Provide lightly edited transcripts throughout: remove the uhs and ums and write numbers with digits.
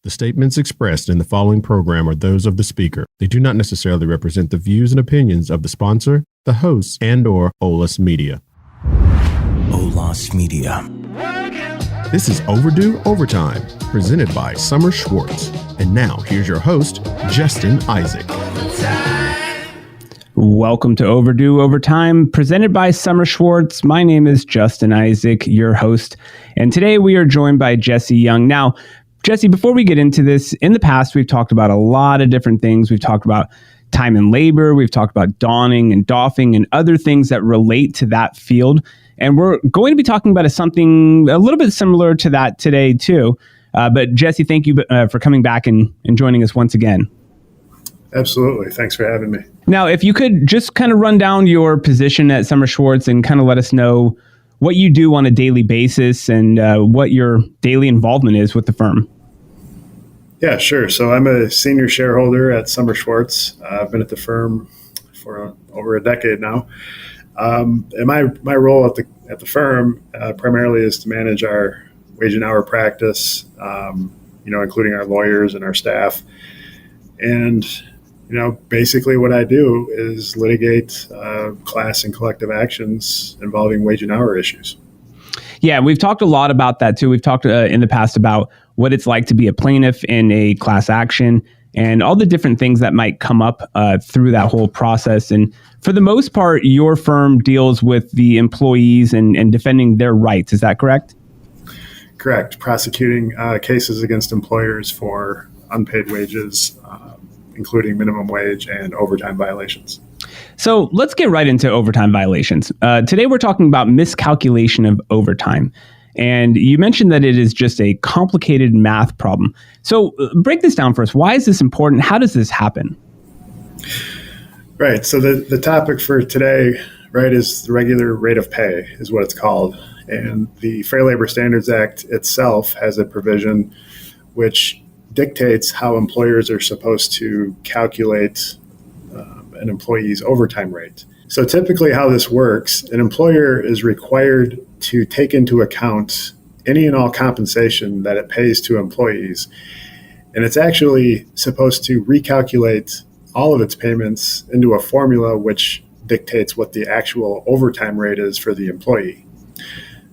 The statements expressed in the following program are those of the speaker. They do not necessarily represent the views and opinions of the sponsor, the hosts, and/or OLAS Media. OLAS Media. This is Overdue Overtime, presented by Summer Schwartz. And now, here's your host, Justin Isaac. Welcome to Overdue Overtime, presented by Summer Schwartz. My name is Justin Isaac, your host, and today we are joined by Jesse Young. Now, Jesse, before we get into this, in the past, we've talked about a lot of different things. We've talked about time and labor. We've talked about donning and doffing and other things that relate to that field. And we're going to be talking about something a little bit similar to that today, too. But Jesse, thank you for coming back and joining us once again. Absolutely. Thanks for having me. Now, if you could just kind of run down your position at Summer Schwartz and kind of let us know what you do on a daily basis and what your daily involvement is with the firm. Yeah, sure. So I'm a senior shareholder at Summer Schwartz. I've been at the firm for over a decade now. And my role at the firm primarily is to manage our wage and hour practice, including our lawyers and our staff. And, basically what I do is litigate class and collective actions involving wage and hour issues. Yeah, we've talked a lot about that too. We've talked in the past about what it's like to be a plaintiff in a class action and all the different things that might come up through that whole process. And for the most part, your firm deals with the employees and defending their rights. Is that correct? Correct. Prosecuting cases against employers for unpaid wages, including minimum wage and overtime violations. So let's get right into overtime violations. Today we're talking about miscalculation of overtime. And you mentioned that it is just a complicated math problem. So break this down for us. Why is this important? How does this happen? Right. So the topic for today, right, is the regular rate of pay is what it's called. And the Fair Labor Standards Act itself has a provision which dictates how employers are supposed to calculate an employee's overtime rate. So typically how this works, an employer is required to take into account any and all compensation that it pays to employees. And it's actually supposed to recalculate all of its payments into a formula which dictates what the actual overtime rate is for the employee.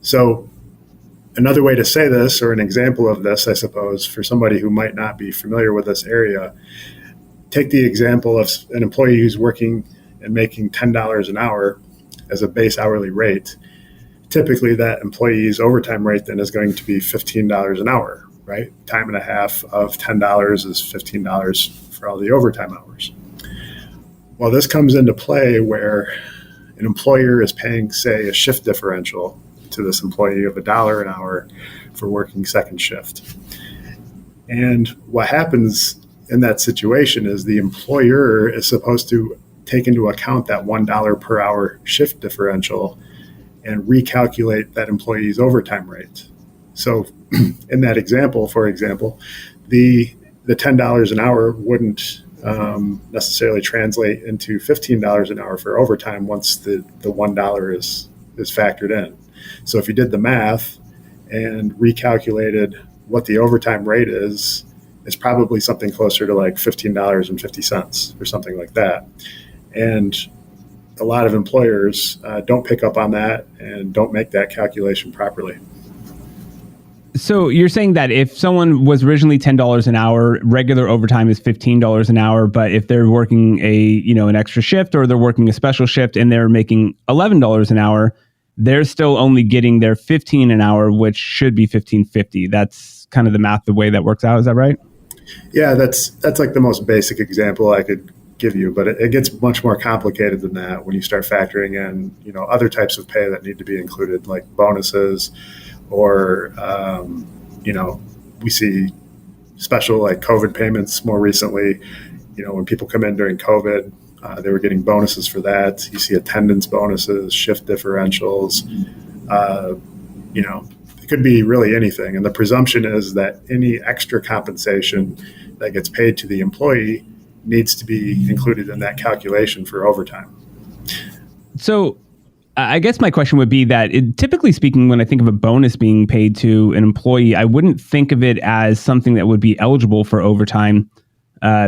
So another way to say this, or an example of this, I suppose, for somebody who might not be familiar with this area, take the example of an employee who's working and making $10 an hour as a base hourly rate. Typically, that employee's overtime rate then is going to be $15 an hour, right? Time and a half of $10 is $15 for all the overtime hours. Well, this comes into play where an employer is paying, say, a shift differential to this employee of $1 an hour for working second shift. And what happens in that situation is the employer is supposed to take into account that $1 per hour shift differential and recalculate that employee's overtime rate. So in that example, for example, the $10 an hour wouldn't necessarily translate into $15 an hour for overtime once the $1 is factored in. So if you did the math and recalculated what the overtime rate is, it's probably something closer to like $15.50 or something like that. And a lot of employers don't pick up on that and don't make that calculation properly. So you're saying that if someone was originally $10 an hour, regular overtime is $15 an hour, but if they're working an extra shift or they're working a special shift and they're making $11 an hour, they're still only getting their $15 an hour, which should be $15.50. That's kind of the math, the way that works out. Is that right? Yeah, that's like the most basic example I could give you, but it gets much more complicated than that when you start factoring in, other types of pay that need to be included, like bonuses, or we see special like COVID payments more recently. When people come in during COVID, they were getting bonuses for that. You see attendance bonuses, shift differentials. It could be really anything. And the presumption is that any extra compensation that gets paid to the employee needs to be included in that calculation for overtime. So I guess my question would be that typically speaking, when I think of a bonus being paid to an employee, I wouldn't think of it as something that would be eligible for overtime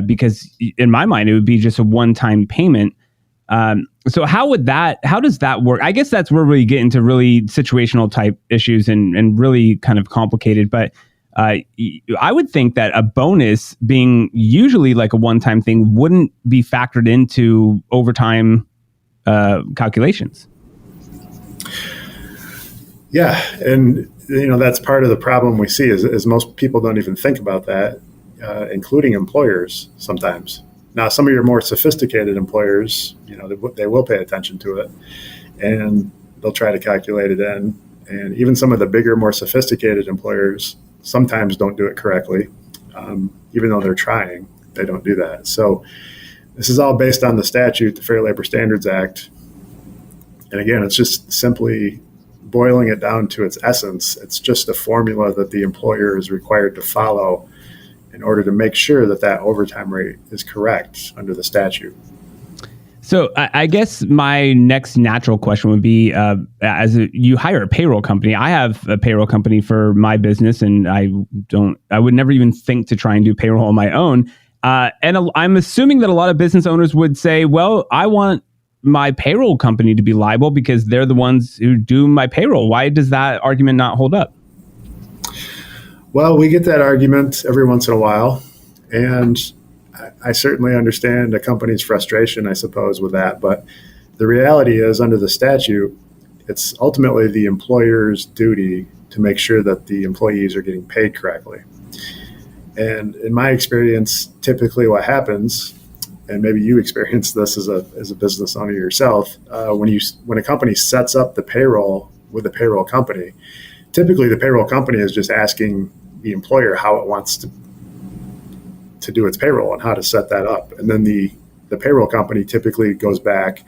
because in my mind, it would be just a one-time payment. So how does that work? I guess that's where we get into really situational type issues and really kind of complicated. But I would think that a bonus being usually like a one-time thing wouldn't be factored into overtime calculations. Yeah, and that's part of the problem we see is most people don't even think about that, including employers sometimes. Now, some of your more sophisticated employers, they will pay attention to it, and they'll try to calculate it in. And even some of the bigger, more sophisticated employers sometimes don't do it correctly, even though they're trying. They don't do that. So this is all based on the statute, the Fair Labor Standards Act. And again, it's just simply boiling it down to its essence. It's just a formula that the employer is required to follow in order to make sure that overtime rate is correct under the statute. So I guess my next natural question would be, you hire a payroll company. I have a payroll company for my business, and I would never even think to try and do payroll on my own. And I'm assuming that a lot of business owners would say, well, I want my payroll company to be liable because they're the ones who do my payroll. Why does that argument not hold up? Well, we get that argument every once in a while, and I certainly understand a company's frustration, I suppose, with that. But the reality is, under the statute, it's ultimately the employer's duty to make sure that the employees are getting paid correctly. And in my experience, typically what happens, and maybe you experience this as a business owner yourself, when a company sets up the payroll with a payroll company, typically the payroll company is just asking the employer how it wants to do its payroll and how to set that up. And then the payroll company typically goes back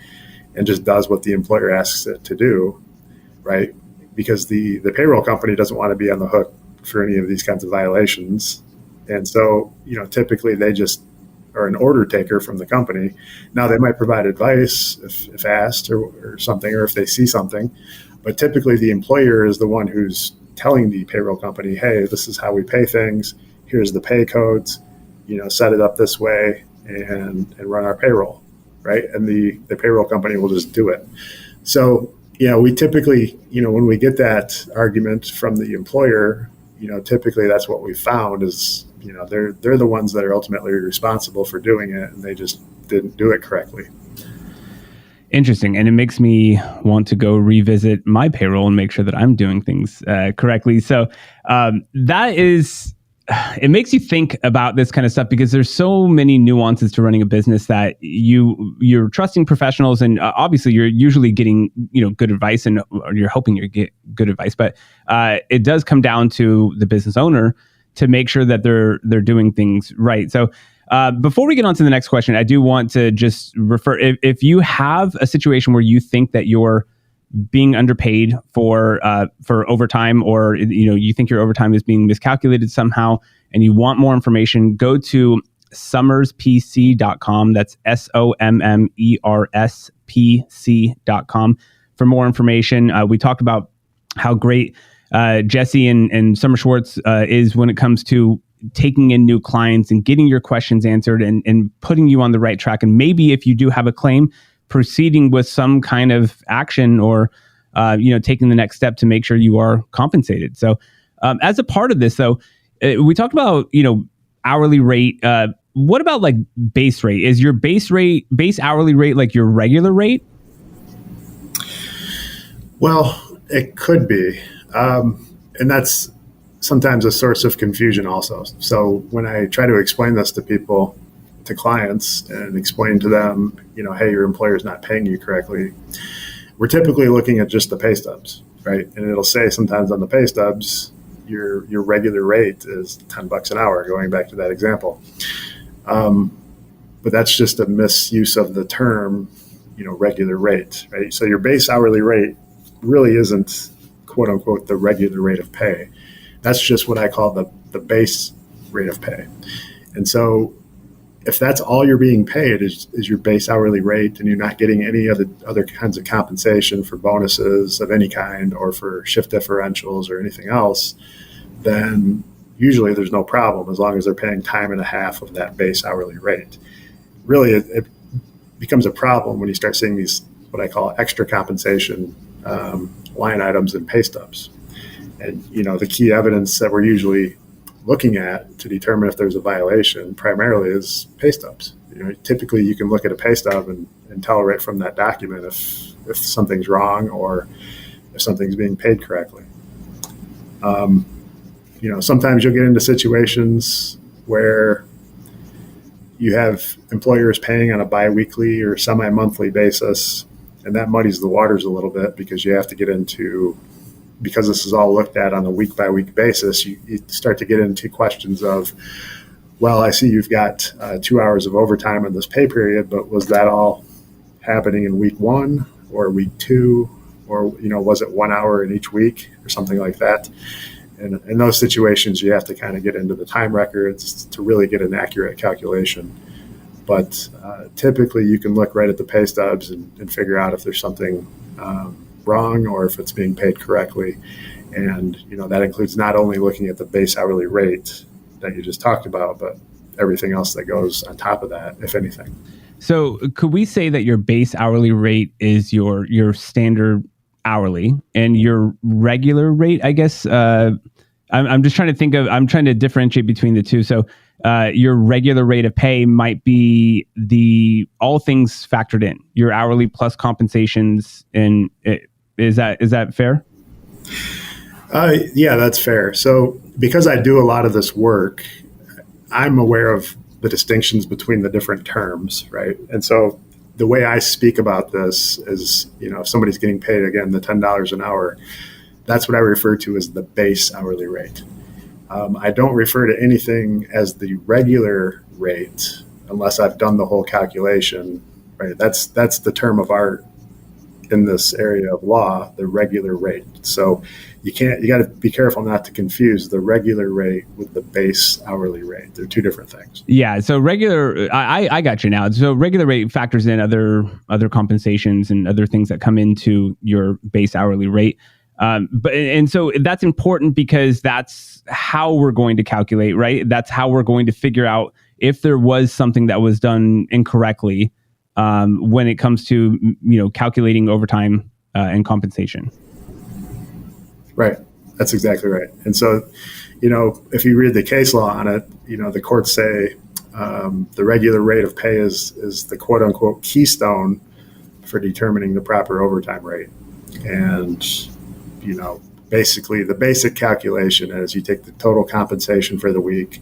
and just does what the employer asks it to do, right? Because the payroll company doesn't want to be on the hook for any of these kinds of violations. And so, typically they just are an order taker from the company. Now they might provide advice if asked or something, or if they see something, but typically the employer is the one who's telling the payroll company, hey, this is how we pay things. Here's the pay codes, set it up this way and run our payroll, right? And the payroll company will just do it. So, we typically, when we get that argument from the employer, typically that's what we found is, they're the ones that are ultimately responsible for doing it, and they just didn't do it correctly. Interesting. And it makes me want to go revisit my payroll and make sure that I'm doing things correctly. So it makes you think about this kind of stuff because there's so many nuances to running a business that you're trusting professionals, and obviously you're usually getting good advice, and or you're hoping you get good advice. But it does come down to the business owner to make sure that they're doing things right. So before we get on to the next question, I do want to just refer, if you have a situation where you think that you're being underpaid for overtime, or you think your overtime is being miscalculated somehow, and you want more information, go to sommerspc.com. That's SOMMERSPC.com for more information. We talked about how great Jesse and Summer Schwartz is when it comes to taking in new clients and getting your questions answered and putting you on the right track. And maybe if you do have a claim, proceeding with some kind of action or, taking the next step to make sure you are compensated. So as a part of this, though, we talked about, hourly rate. What about like base rate? Is your base hourly rate like your regular rate? Well, it could be. And that's sometimes a source of confusion also. So when I try to explain this to people, to clients, and explain to them, hey, your employer's not paying you correctly, we're typically looking at just the pay stubs, right? And it'll say sometimes on the pay stubs, your regular rate is $10 an hour, going back to that example. But that's just a misuse of the term, regular rate, right? So your base hourly rate really isn't, quote unquote, the regular rate of pay. That's just what I call the base rate of pay. And so if that's all you're being paid is your base hourly rate, and you're not getting any other kinds of compensation for bonuses of any kind or for shift differentials or anything else, then usually there's no problem as long as they're paying time and a half of that base hourly rate. Really, it becomes a problem when you start seeing these, what I call extra compensation line items in pay stubs. And, the key evidence that we're usually looking at to determine if there's a violation primarily is pay stubs. Typically you can look at a pay stub and tell right from that document if something's wrong or if something's being paid correctly. Sometimes you'll get into situations where you have employers paying on a biweekly or semi-monthly basis, and that muddies the waters a little bit because you have to get into, because this is all looked at on a week-by-week basis, you start to get into questions of, well, I see you've got 2 hours of overtime in this pay period, but was that all happening in week 1 or week 2? Or, was it 1 hour in each week or something like that? And in those situations, you have to kind of get into the time records to really get an accurate calculation. But typically, you can look right at the pay stubs and figure out if there's something wrong or if it's being paid correctly. And, that includes not only looking at the base hourly rate that you just talked about, but everything else that goes on top of that, if anything. So could we say that your base hourly rate is your standard hourly, and your regular rate, I guess, I'm just trying to think of, I'm trying to differentiate between the two. So your regular rate of pay might be all things factored in, your hourly plus compensations. And is that fair? Yeah, that's fair. So because I do a lot of this work, I'm aware of the distinctions between the different terms, right? And so the way I speak about this is, if somebody's getting paid, again, the $10 an hour, that's what I refer to as the base hourly rate. I don't refer to anything as the regular rate unless I've done the whole calculation, right? That's the term of art in this area of law, the regular rate. So you got to be careful not to confuse the regular rate with the base hourly rate. They're two different things. Yeah. So regular, I got you now. So regular rate factors in other compensations and other things that come into your base hourly rate. So that's important because that's how we're going to calculate, right? That's how we're going to figure out if there was something that was done incorrectly when it comes to, calculating overtime and compensation. Right. That's exactly right. And so, if you read the case law on it, the courts say the regular rate of pay is the quote unquote keystone for determining the proper overtime rate. And, basically the basic calculation is you take the total compensation for the week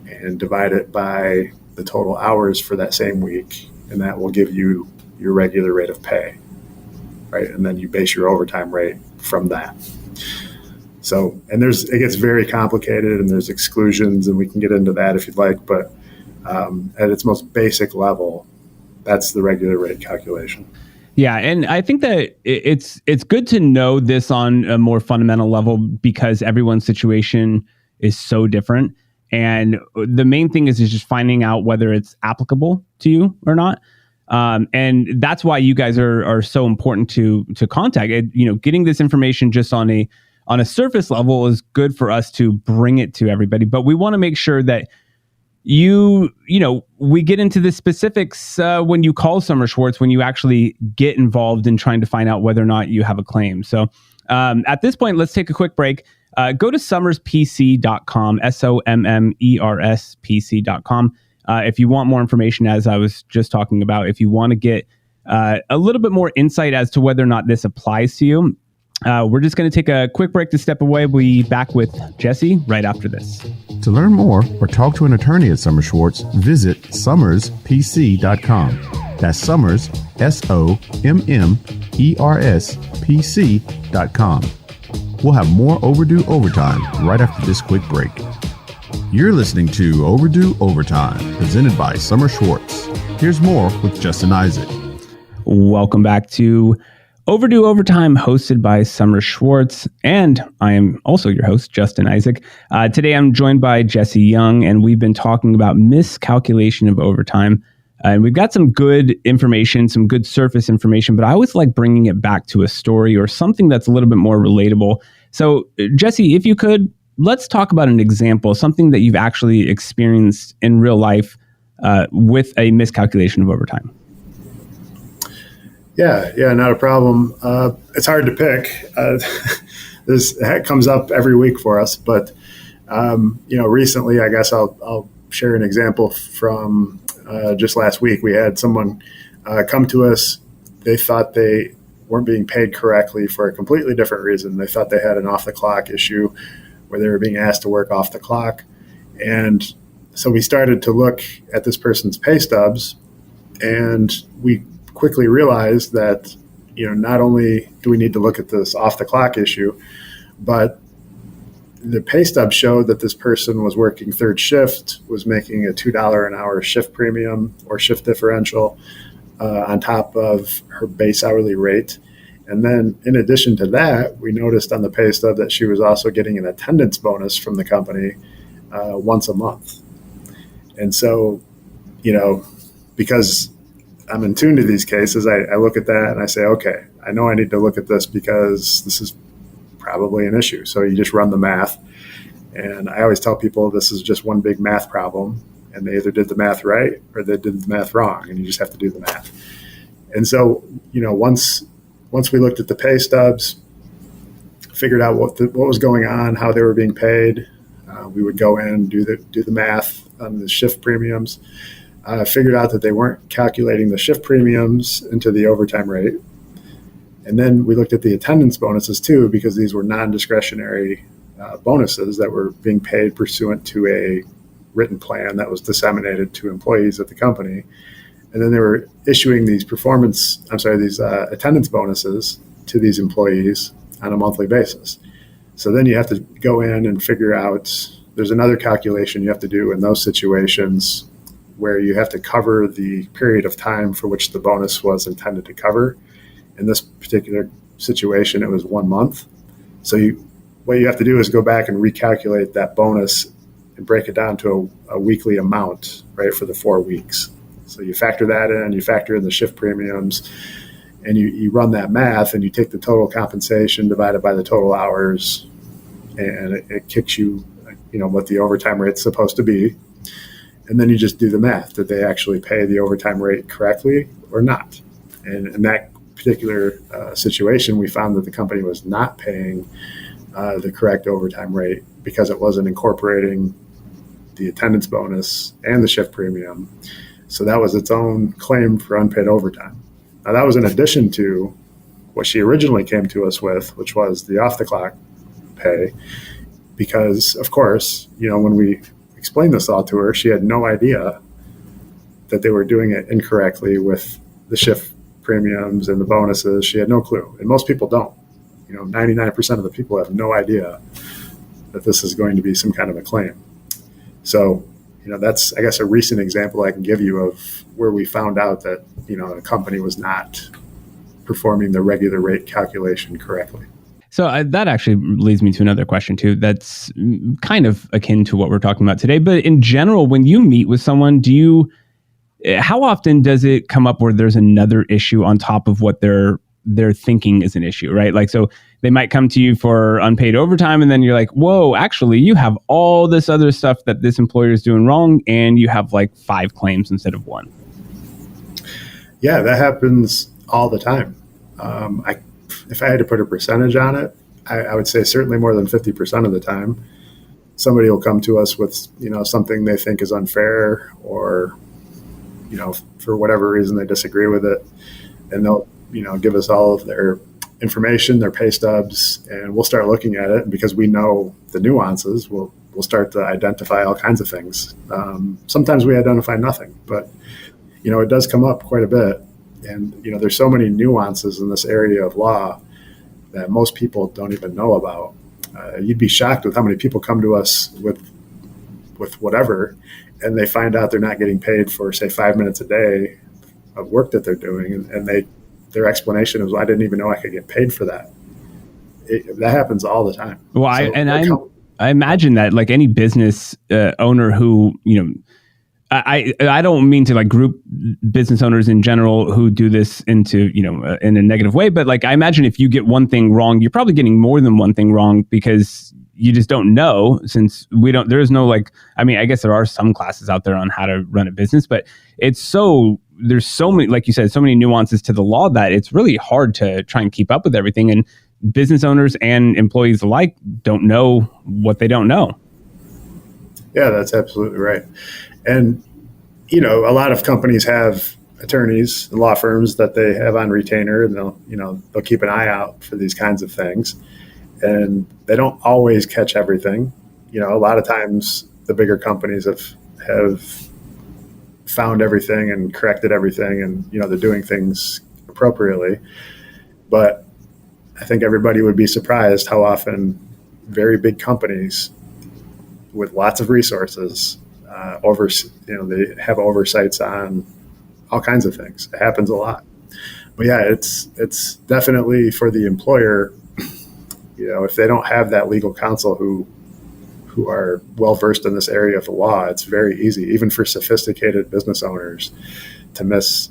and divide it by the total hours for that same week. And that will give you your regular rate of pay, right? And then you base your overtime rate from that. So, and it gets very complicated and there's exclusions, and we can get into that if you'd like, but at its most basic level, that's the regular rate calculation. Yeah, and I think that it's good to know this on a more fundamental level because everyone's situation is so different. And the main thing is just finding out whether it's applicable to you or not. And that's why you guys are so important to contact. Getting this information just on a surface level is good for us to bring it to everybody. But we want to make sure that we get into the specifics when you call Summer Schwartz, when you actually get involved in trying to find out whether or not you have a claim. So at this point, let's take a quick break. Go to summerspc.com, SOMMERSPC.com. If you want more information, as I was just talking about, if you want to get a little bit more insight as to whether or not this applies to you, we're just going to take a quick break to step away. We'll be back with Jesse right after this. To learn more or talk to an attorney at Summer Schwartz, visit summerspc.com. That's Summers, SOMMERSPC.com. We'll have more Overdue Overtime right after this quick break. You're listening to Overdue Overtime, presented by Summer Schwartz. Here's more with Justin Isaac. Welcome back to Overdue Overtime, hosted by Summer Schwartz, and I am also your host, Justin Isaac. Today I'm joined by Jesse Young, and we've been talking about miscalculation of overtime. And we've got some good information, some good surface information, but I always like bringing it back to a story or something that's a little bit more relatable. So, Jesse, if you could, let's talk about an example, something that you've actually experienced in real life with a miscalculation of overtime. Yeah, not a problem. It's hard to pick. That comes up every week for us, but recently, I guess I'll share an example from just last week. We had someone come to us. They thought they weren't being paid correctly for a completely different reason. They thought they had an off-the-clock issue where they were being asked to work off the clock, and so we started to look at this person's pay stubs, and we quickly realized that, not only do we need to look at this off the clock issue, but the pay stub showed that this person was working third shift, was making a $2 an hour shift premium or shift differential on top of her base hourly rate. And then in addition to that, we noticed on the pay stub that she was also getting an attendance bonus from the company once a month. And so, because I'm in tune to these cases, I look at that and I say, okay, I know I need to look at this because this is probably an issue. So you just run the math. And I always tell people this is just one big math problem. And they either did the math right or they did the math wrong. And you just have to do the math. And so, once we looked at the pay stubs, figured out what was going on, how they were being paid, we would go in, do the math on the shift premiums. Figured out that they weren't calculating the shift premiums into the overtime rate. And then we looked at the attendance bonuses too, because these were non-discretionary bonuses that were being paid pursuant to a written plan that was disseminated to employees at the company. And then they were issuing these attendance bonuses to these employees on a monthly basis. So then you have to go in and figure out, there's another calculation you have to do in those situations where you have to cover the period of time for which the bonus was intended to cover. In this particular situation, it was 1 month. So what you have to do is go back and recalculate that bonus and break it down to a weekly amount, right, for the 4 weeks. So you factor that in, you factor in the shift premiums, and you run that math, and you take the total compensation divided by the total hours, and it kicks you, what the overtime rate's supposed to be. And then you just do the math. Did they actually pay the overtime rate correctly or not? And in that particular situation, we found that the company was not paying the correct overtime rate because it wasn't incorporating the attendance bonus and the shift premium. So that was its own claim for unpaid overtime. Now, that was in addition to what she originally came to us with, which was the off-the-clock pay, because, of course, when we explained this all to her, she had no idea that they were doing it incorrectly with the shift premiums and the bonuses. She had no clue. And most people don't. 99% of the people have no idea that this is going to be some kind of a claim. So, that's, I guess, a recent example I can give you of where we found out that, a company was not performing the regular rate calculation correctly. So that actually leads me to another question too. That's kind of akin to what we're talking about today. But in general, when you meet with someone, how often does it come up where there's another issue on top of what they're thinking is an issue, right? Like, so they might come to you for unpaid overtime, and then you're like, whoa, actually, you have all this other stuff that this employer is doing wrong, and you have like 5 claims instead of 1. Yeah, that happens all the time. If I had to put a percentage on it, I would say certainly more than 50% of the time, somebody will come to us with, something they think is unfair, or, for whatever reason they disagree with it, and they'll, give us all of their information, their pay stubs, and we'll start looking at it. And because we know the nuances, we'll start to identify all kinds of things. Sometimes we identify nothing, but, it does come up quite a bit. And, there's so many nuances in this area of law that most people don't even know about. You'd be shocked with how many people come to us with whatever, and they find out they're not getting paid for, say, 5 minutes a day of work that they're doing. And their explanation is, well, I didn't even know I could get paid for that. That happens all the time. Well, I imagine that like any business owner who, I don't mean to like group business owners in general who do this into, in a negative way, but like I imagine if you get one thing wrong, you're probably getting more than one thing wrong because you just don't know, since there's no like, I mean, I guess there are some classes out there on how to run a business, but there's so many, like you said, so many nuances to the law that it's really hard to try and keep up with everything. And business owners and employees alike don't know what they don't know. Yeah, that's absolutely right. And, a lot of companies have attorneys and law firms that they have on retainer, and they'll keep an eye out for these kinds of things. And they don't always catch everything. A lot of times the bigger companies have found everything and corrected everything, and, they're doing things appropriately. But I think everybody would be surprised how often very big companies with lots of resources they have oversights on all kinds of things. It happens a lot. But yeah, it's definitely for the employer. If they don't have that legal counsel who are well versed in this area of the law, it's very easy, even for sophisticated business owners, to miss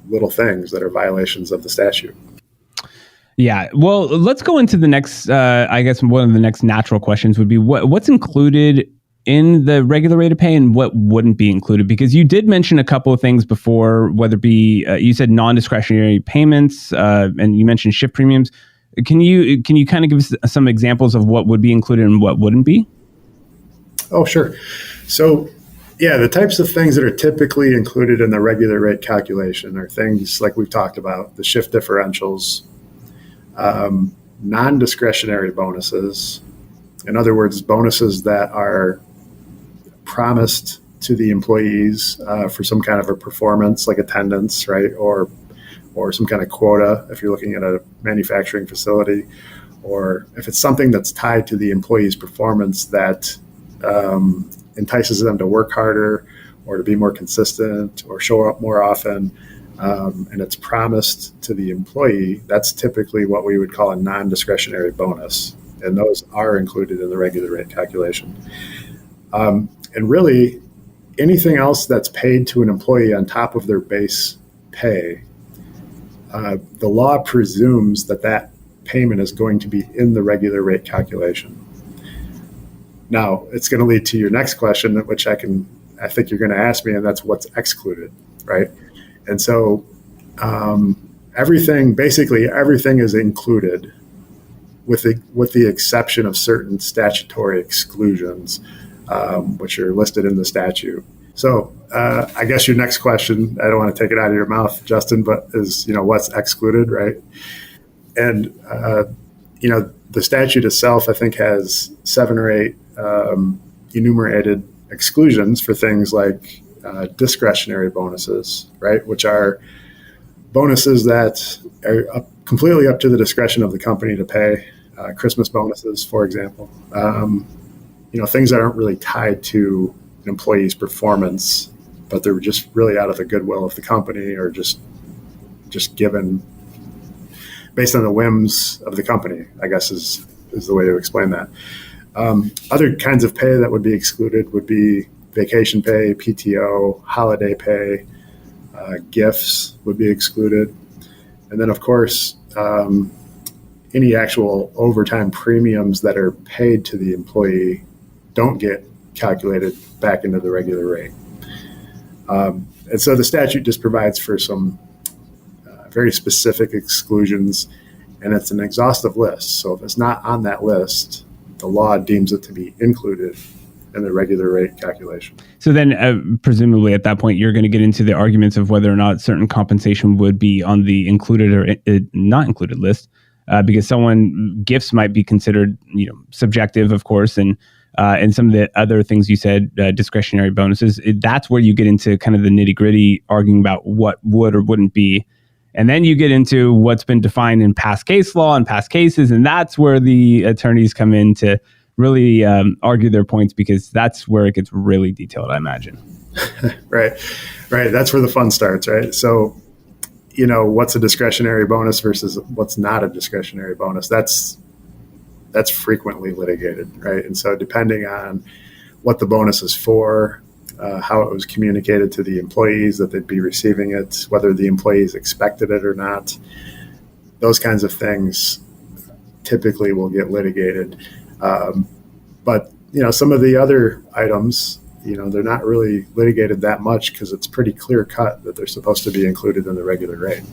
little things that are violations of the statute. Yeah. Well, let's go into the next, I guess one of the next natural questions would be what's included in the regular rate of pay and what wouldn't be included? Because you did mention a couple of things before, whether it be, you said non-discretionary payments, and you mentioned shift premiums. Can you kind of give us some examples of what would be included and what wouldn't be? Oh, sure. So, yeah, the types of things that are typically included in the regular rate calculation are things like we've talked about, the shift differentials, non-discretionary bonuses. In other words, bonuses that are promised to the employees for some kind of a performance, like attendance, right, or some kind of quota if you're looking at a manufacturing facility, or if it's something that's tied to the employee's performance that entices them to work harder or to be more consistent or show up more often, and it's promised to the employee. That's typically what we would call a non-discretionary bonus, and those are included in the regular rate calculation. And really, anything else that's paid to an employee on top of their base pay, the law presumes that payment is going to be in the regular rate calculation. Now, it's going to lead to your next question, which I think you're going to ask me, and that's what's excluded, right? And so basically everything is included with the exception of certain statutory exclusions, which are listed in the statute. So I guess your next question, I don't want to take it out of your mouth, Justin, but is, what's excluded, right? And, the statute itself, I think, has 7 or 8 enumerated exclusions for things like discretionary bonuses, right? Which are bonuses that are completely up to the discretion of the company to pay. Christmas bonuses, for example. Things that aren't really tied to an employee's performance, but they're just really out of the goodwill of the company, or just given based on the whims of the company, I guess is the way to explain that. Other kinds of pay that would be excluded would be vacation pay, PTO, holiday pay, gifts would be excluded. And then, of course, any actual overtime premiums that are paid to the employee don't get calculated back into the regular rate. And so the statute just provides for some very specific exclusions, and it's an exhaustive list. So if it's not on that list, the law deems it to be included in the regular rate calculation. So then presumably at that point, you're going to get into the arguments of whether or not certain compensation would be on the included or not included list, because gifts might be considered, subjective, of course, and some of the other things you said, discretionary bonuses, that's where you get into kind of the nitty gritty arguing about what would or wouldn't be. And then you get into what's been defined in past case law and past cases. And that's where the attorneys come in to really argue their points, because that's where it gets really detailed, I imagine. Right. That's where the fun starts, right? So, what's a discretionary bonus versus what's not a discretionary bonus. That's frequently litigated, right? And so depending on what the bonus is for, how it was communicated to the employees that they'd be receiving it, whether the employees expected it or not, those kinds of things typically will get litigated. But some of the other items, they're not really litigated that much because it's pretty clear cut that they're supposed to be included in the regular rate.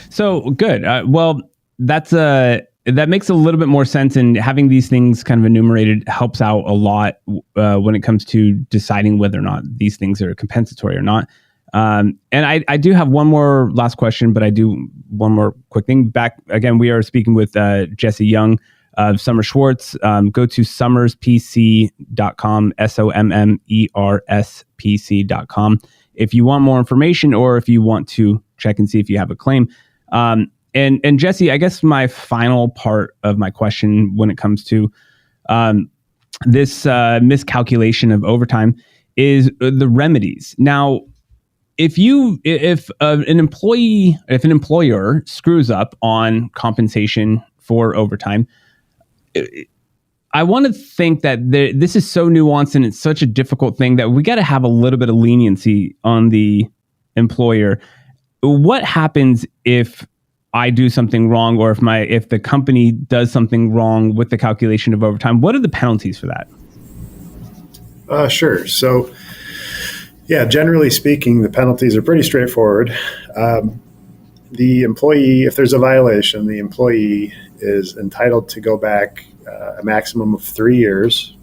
So good. Well, that makes a little bit more sense, and having these things kind of enumerated helps out a lot when it comes to deciding whether or not these things are compensatory or not. And I do have one more last question, but I do one more quick thing. Back again, we are speaking with Jesse Young of Summer Schwartz. Go to summerspc.com, SOMMERSPC.com if you want more information, or if you want to check and see if you have a claim. And Jesse, I guess my final part of my question when it comes to this miscalculation of overtime is the remedies. Now, if an employer screws up on compensation for overtime, I want to think that this is so nuanced and it's such a difficult thing that we got to have a little bit of leniency on the employer. What happens if I do something wrong, or if the company does something wrong with the calculation of overtime? What are the penalties for that? Sure. So, generally speaking, the penalties are pretty straightforward. The employee, if there's a violation, the employee is entitled to go back a maximum of 3 years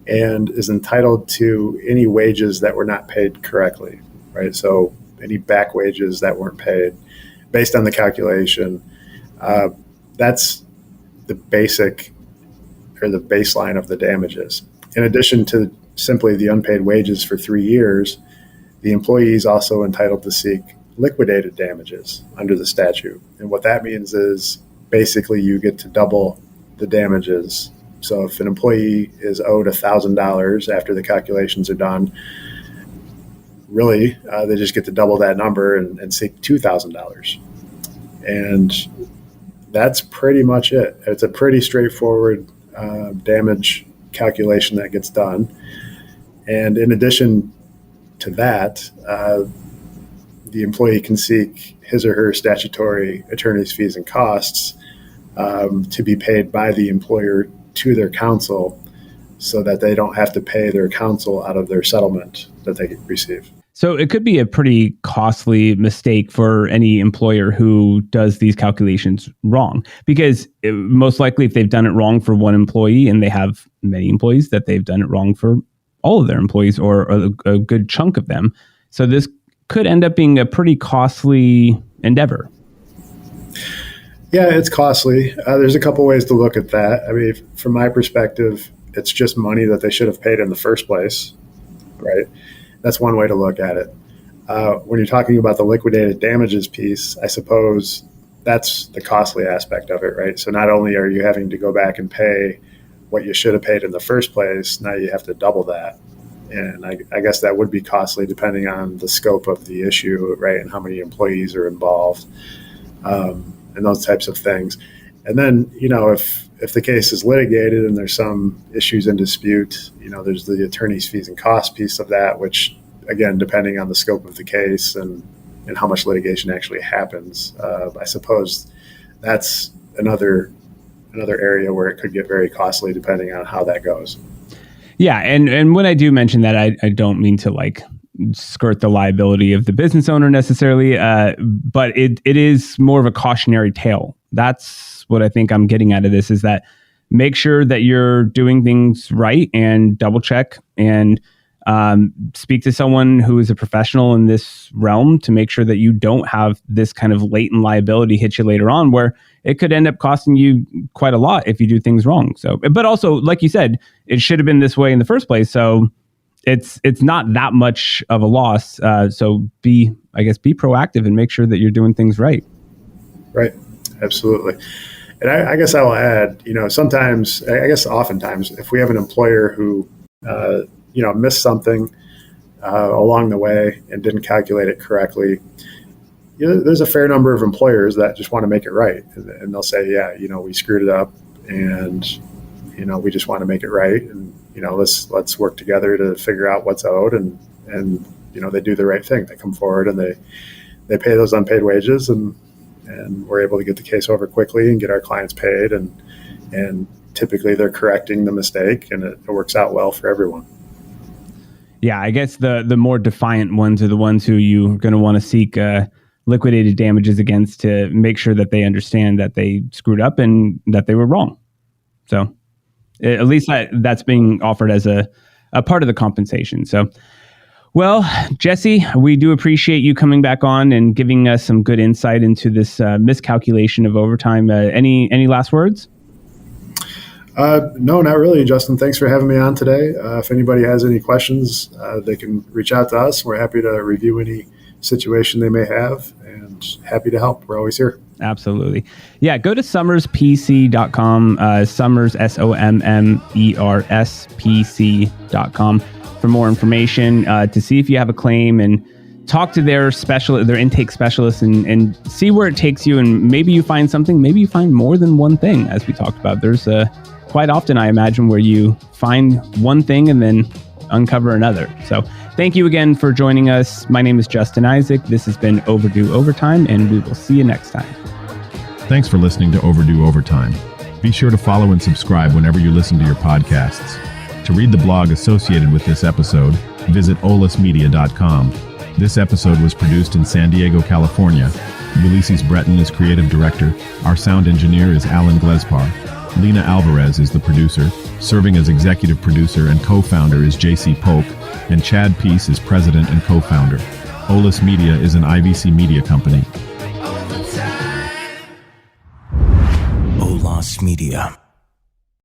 and is entitled to any wages that were not paid correctly, right? So any back wages that weren't paid based on the calculation. That's the basic or the baseline of the damages. In addition to simply the unpaid wages for 3 years, the employee is also entitled to seek liquidated damages under the statute. And what that means is basically you get to double the damages. So if an employee is owed $1,000 after the calculations are done, really, they just get to double that number and seek $2,000. And that's pretty much it. It's a pretty straightforward damage calculation that gets done. And in addition to that, the employee can seek his or her statutory attorney's fees and costs to be paid by the employer to their counsel, so that they don't have to pay their counsel out of their settlement that they receive. So it could be a pretty costly mistake for any employer who does these calculations wrong, because most likely if they've done it wrong for one employee and they have many employees, that they've done it wrong for all of their employees or a good chunk of them. So this could end up being a pretty costly endeavor. Yeah, it's costly. There's a couple ways to look at that. I mean, from my perspective, it's just money that they should have paid in the first place, right? That's one way to look at it. When you're talking about the liquidated damages piece, I suppose that's the costly aspect of it, right? So not only are you having to go back and pay what you should have paid in the first place, now you have to double that. And I guess that would be costly depending on the scope of the issue, right? And how many employees are involved, and those types of things. And then, if the case is litigated and there's some issues in dispute, there's the attorney's fees and costs piece of that, which, again, depending on the scope of the case and how much litigation actually happens, I suppose that's another area where it could get very costly depending on how that goes. Yeah, and when I do mention that, I don't mean to skirt the liability of the business owner necessarily, but it is more of a cautionary tale. That's what I think I'm getting out of this, is that make sure that you're doing things right and double check and speak to someone who is a professional in this realm to make sure that you don't have this kind of latent liability hit you later on, where it could end up costing you quite a lot if you do things wrong. So, but also, like you said, it should have been this way in the first place. So it's not that much of a loss. So be proactive and make sure that you're doing things right. Right. Absolutely. And I guess I will add, oftentimes, if we have an employer who, missed something, along the way and didn't calculate it correctly, there's a fair number of employers that just want to make it right. And they'll say, yeah, we screwed it up and, we just want to make it right. And, let's work together to figure out what's owed. And they do the right thing. They come forward and they pay those unpaid wages and we're able to get the case over quickly and get our clients paid. And typically they're correcting the mistake and it works out well for everyone. Yeah, I guess the more defiant ones are the ones who you're going to want to seek liquidated damages against to make sure that they understand that they screwed up and that they were wrong. So at least that's being offered as a part of the compensation. So, well, Jesse, we do appreciate you coming back on and giving us some good insight into this miscalculation of overtime. Any last words? No, not really, Justin. Thanks for having me on today. If anybody has any questions, they can reach out to us. We're happy to review any situation they may have and happy to help. We're always here. Absolutely. Yeah, go to summerspc.com, Summers, SOMMERSPC.com for more information, to see if you have a claim and talk to their intake specialist and see where it takes you. And maybe you find something, maybe you find more than one thing, as we talked about. There's quite often, I imagine, where you find one thing and then uncover another. So thank you again for joining us. My name is Justin Isaac. This has been Overdue Overtime, and we will see you next time. Thanks for listening to Overdue Overtime. Be sure to follow and subscribe whenever you listen to your podcasts. To read the blog associated with this episode, visit olismedia.com. This episode was produced in San Diego, California. Ulysses Breton is creative director. Our sound engineer is Alan Glespar. Lena Alvarez is the producer. Serving as executive producer and co-founder is JC Polk. And Chad Peace is president and co-founder. Olis Media is an IVC media company. Olas Media.